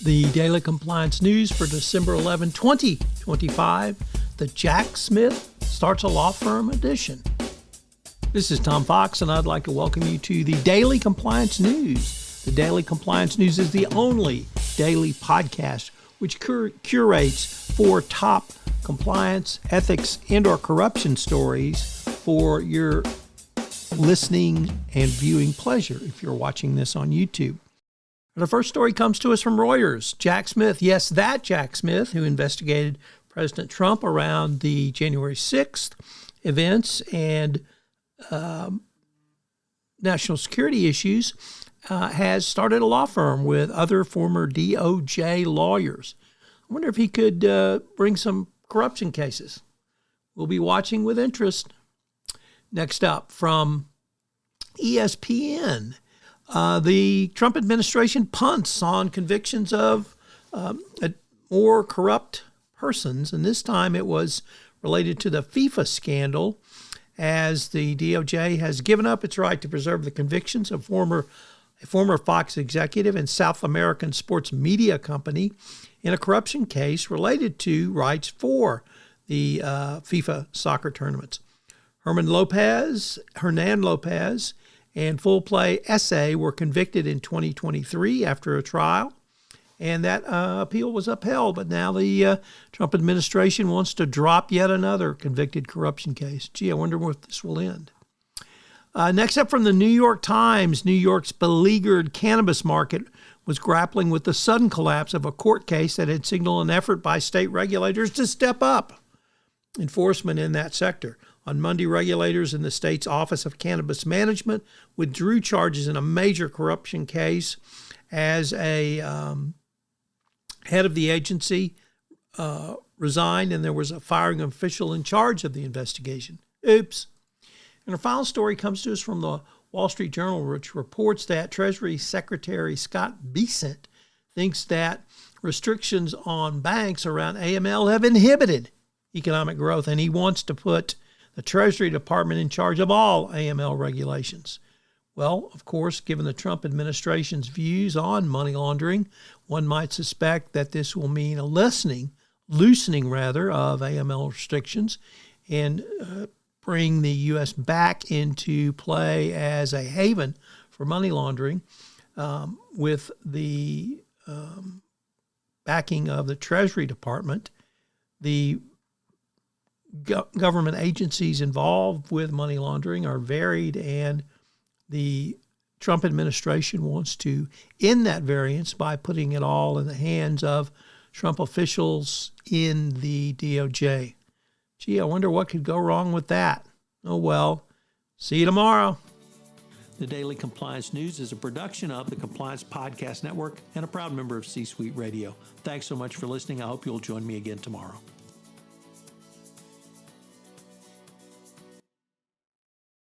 The Daily Compliance News for December 11, 2025, the Jack Smith Starts a Law Firm edition. This is Tom Fox, and I'd like to welcome you to the Daily Compliance News. The Daily Compliance News is the only daily podcast which curates 4 top compliance, ethics, and/or corruption stories for your listening and viewing pleasure if you're watching this on YouTube. The first story comes to us from Reuters. Jack Smith, yes, that Jack Smith, who investigated President Trump around the January 6th events and national security issues, has started a law firm with other former DOJ lawyers. I wonder if he could bring some corruption cases. We'll be watching with interest. Next up, from ESPN. The Trump administration punts on convictions of more corrupt persons, and this time it was related to the FIFA scandal, as the DOJ has given up its right to preserve the convictions of a former Fox executive and South American sports media company in a corruption case related to rights for the FIFA soccer tournaments. Hernan Lopez and Full Play SA were convicted in 2023 after a trial, and that appeal was upheld. But now the Trump administration wants to drop yet another convicted corruption case. Gee, I wonder where this will end. Next up, from the New York Times, New York's beleaguered cannabis market was grappling with the sudden collapse of a court case that had signaled an effort by state regulators to step up enforcement in that sector. On Monday, regulators in the state's Office of Cannabis Management withdrew charges in a major corruption case as a head of the agency resigned, and there was a firing official in charge of the investigation. Oops. And our final story comes to us from the Wall Street Journal, which reports that Treasury Secretary Scott Bessent thinks that restrictions on banks around AML have inhibited economic growth, and he wants to put the Treasury Department in charge of all AML regulations. Well, of course, given the Trump administration's views on money laundering, one might suspect that this will mean a loosening of AML restrictions and bring the U.S. back into play as a haven for money laundering with the backing of the Treasury Department. The government agencies involved with money laundering are varied, and the Trump administration wants to end that variance by putting it all in the hands of Trump officials in the DOJ. Gee, I wonder what could go wrong with that. Oh well, see you tomorrow. The Daily Compliance News is a production of the Compliance Podcast Network and a proud member of C-Suite Radio. Thanks so much for listening. I hope you'll join me again tomorrow.